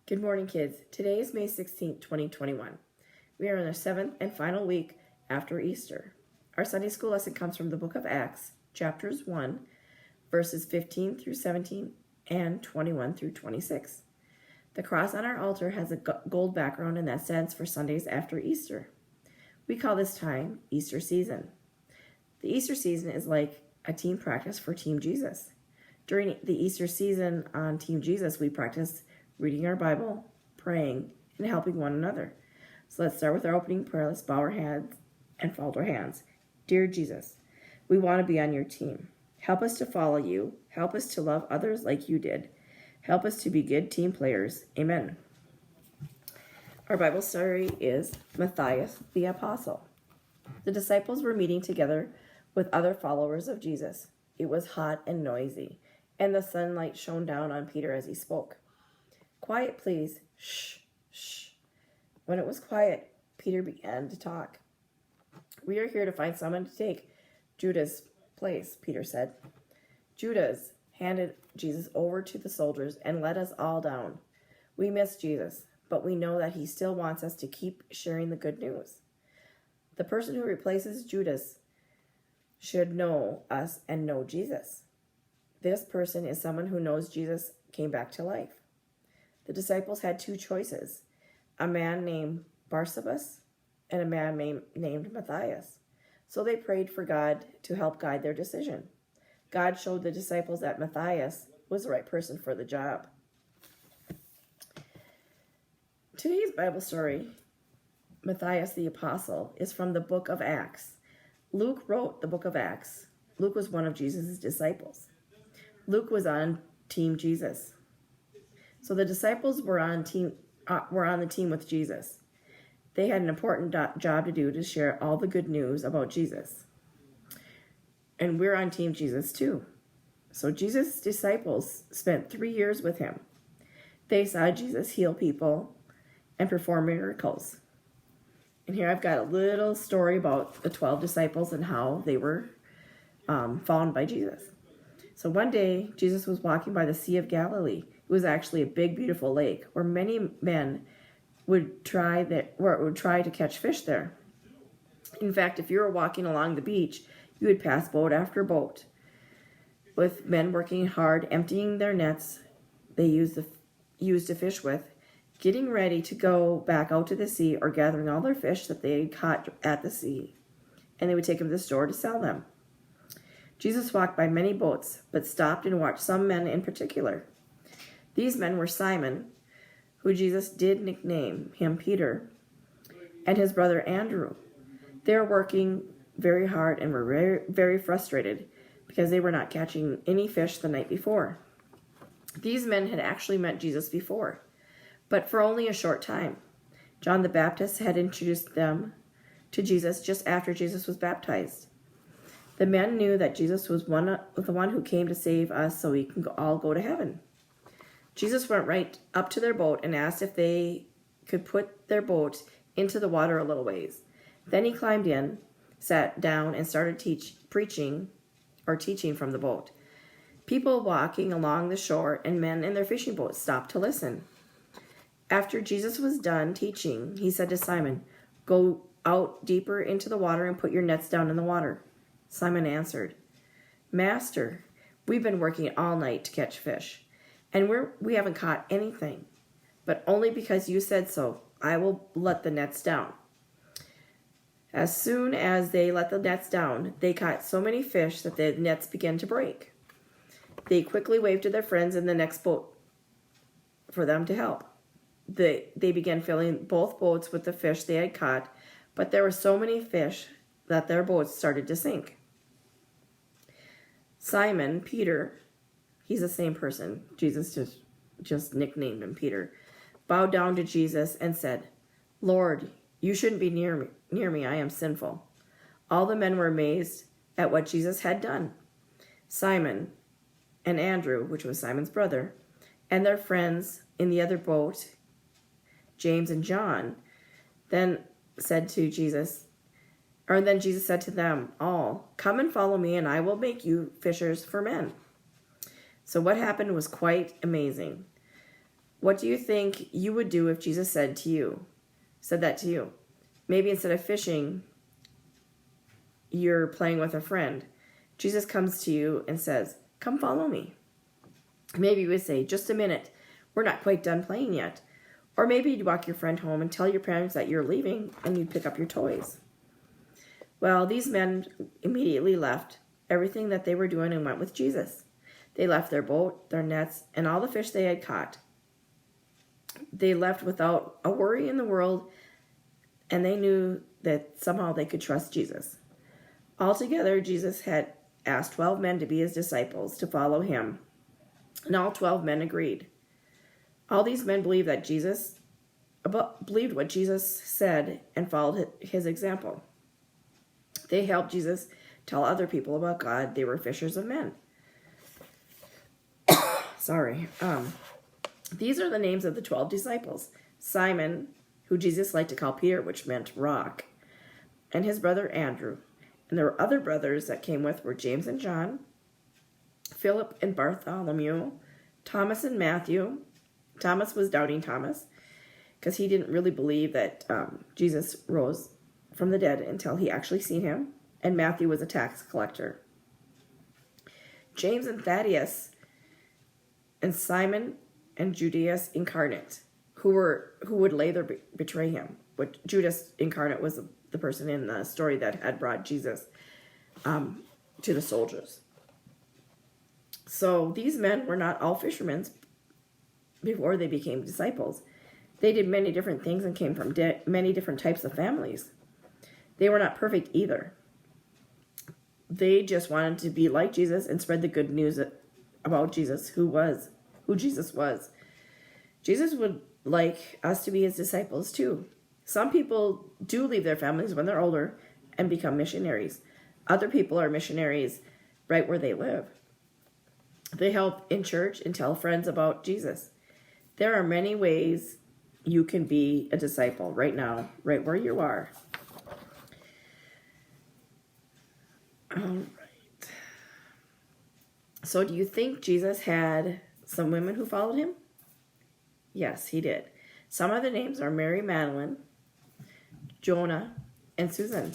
Good morning, kids. Today is May 16th, 2021. We are in the seventh and final week after Easter. Our Sunday school lesson comes from the book of Acts, chapters 1, verses 15 through 17 and 21 through 26. The cross on our altar has a gold background, and that stands for Sundays after Easter. We call this time Easter season. The Easter season is like a team practice for Team Jesus. During the Easter season on Team Jesus, we practice reading our Bible, praying, and helping one another. So let's start with our opening prayer. Let's bow our heads and fold our hands. Dear Jesus, we want to be on your team. Help us to follow you. Help us to love others like you did. Help us to be good team players. Amen. Our Bible story is Matthias the Apostle. The disciples were meeting together with other followers of Jesus. It was hot and noisy, and the sunlight shone down on Peter as he spoke. Quiet, please. Shh, shh. When it was quiet, Peter began to talk. We are here to find someone to take Judas' place, Peter said. Judas handed Jesus over to the soldiers and let us all down. We miss Jesus, but we know that he still wants us to keep sharing the good news. The person who replaces Judas should know us and know Jesus. This person is someone who knows Jesus came back to life. The disciples had two choices, a man named Barsabbas and a man named Matthias. So they prayed for God to help guide their decision. God showed the disciples that Matthias was the right person for the job. Today's Bible story, Matthias the Apostle, is from the book of Acts. Luke wrote the book of Acts. Luke was one of Jesus' disciples. Luke was on Team Jesus. So the disciples were on the team with Jesus. They had an important job to do to share all the good news about Jesus. And we're on Team Jesus too. So Jesus' disciples spent 3 years with him. They saw Jesus heal people and perform miracles. And here I've got a little story about the 12 disciples and how they were found by Jesus. So one day, Jesus was walking by the Sea of Galilee. It was actually a big, beautiful lake where many men would try to catch fish there. In fact, if you were walking along the beach, you would pass boat after boat with men working hard, emptying their nets they used to fish with, getting ready to go back out to the sea, or gathering all their fish that they had caught at the sea, and they would take them to the store to sell them. Jesus walked by many boats, but stopped and watched some men in particular. These men were Simon, who Jesus did nickname him Peter, and his brother Andrew. They were working very hard and were very, very frustrated because they were not catching any fish the night before. These men had actually met Jesus before, but for only a short time. John the Baptist had introduced them to Jesus just after Jesus was baptized. The men knew that Jesus was the one who came to save us so we can all go to heaven. Jesus went right up to their boat and asked if they could put their boat into the water a little ways. Then he climbed in, sat down, and started teaching from the boat. People walking along the shore and men in their fishing boats stopped to listen. After Jesus was done teaching, he said to Simon, "Go out deeper into the water and put your nets down in the water." Simon answered, "Master, we've been working all night to catch fish, and we haven't caught anything. But only because you said so, I will let the nets down." As soon as they let the nets down, they caught so many fish that the nets began to break. They quickly waved to their friends in the next boat for them to help. They began filling both boats with the fish they had caught, but there were so many fish that their boats started to sink. Simon, Peter, he's the same person. Jesus just nicknamed him Peter, bowed down to Jesus and said, "Lord, you shouldn't be near me. I am sinful." All the men were amazed at what Jesus had done. Simon and Andrew, which was Simon's brother, and their friends in the other boat, James and John, then Jesus said to them all, "Come and follow me, and I will make you fishers for men." So what happened was quite amazing. What do you think you would do if Jesus said that to you? Maybe instead of fishing, you're playing with a friend. Jesus comes to you and says, come follow me. Maybe you would say, just a minute. We're not quite done playing yet. Or maybe you'd walk your friend home and tell your parents that you're leaving and you'd pick up your toys. Well, these men immediately left everything that they were doing and went with Jesus. They left their boat, their nets, and all the fish they had caught. They left without a worry in the world, and they knew that somehow they could trust Jesus. Altogether, Jesus had asked 12 men to be his disciples, to follow him, and all 12 men agreed. All these men believed what Jesus said and followed his example. They helped Jesus tell other people about God. They were fishers of men. Sorry. These are the names of the 12 disciples. Simon, who Jesus liked to call Peter, which meant rock, and his brother Andrew. And there were other brothers that came with were James and John, Philip and Bartholomew, Thomas and Matthew. Thomas was doubting Thomas because he didn't really believe that Jesus rose from the dead until he actually seen him. And Matthew was a tax collector. James and Thaddeus, and Simon and Judas Incarnate, who would later betray him. But Judas Incarnate was the person in the story that had brought Jesus to the soldiers. So these men were not all fishermen before they became disciples. They did many different things and came from many different types of families. They were not perfect either. They just wanted to be like Jesus and spread the good news about Jesus, who Jesus was. Jesus would like us to be his disciples too. Some people do leave their families when they're older and become missionaries. Other people are missionaries right where they live. They help in church and tell friends about Jesus. There are many ways you can be a disciple right now, right where you are. All right. So do you think Jesus had some women who followed him? Yes, he did. Some of the names are Mary Magdalene, Jonah, and Susan.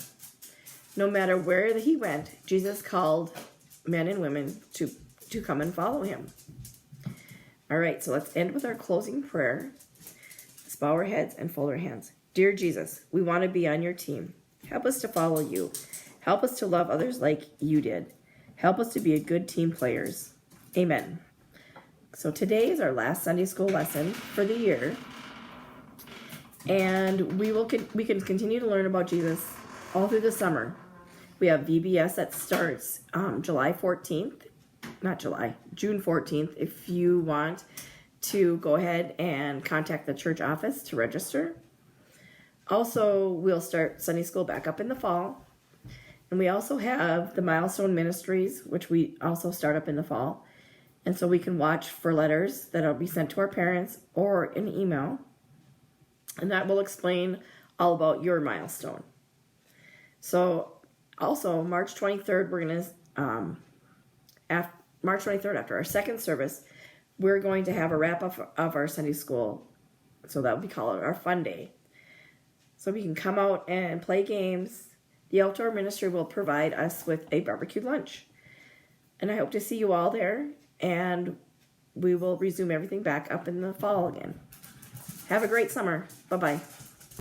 No matter where he went, Jesus called men and women to come and follow him. All right, so let's end with our closing prayer. Let's bow our heads and fold our hands. Dear Jesus, we want to be on your team. Help us to follow you. Help us to love others like you did. Help us to be a good team players. Amen. So today is our last Sunday school lesson for the year. And we can continue to learn about Jesus all through the summer. We have VBS that starts June 14th. If you want to go ahead and contact the church office to register. Also, we'll start Sunday school back up in the fall. And we also have the Milestone Ministries, which we also start up in the fall. And so we can watch for letters that will be sent to our parents or an email. And that will explain all about your milestone. So also March 23rd, we're going to, March 23rd, after our second service, we're going to have a wrap-up of our Sunday school. So that will be called our fun day. So we can come out and play games. The outdoor ministry will provide us with a barbecue lunch. And I hope to see you all there. And we will resume everything back up in the fall again. Have a great summer. Bye-bye.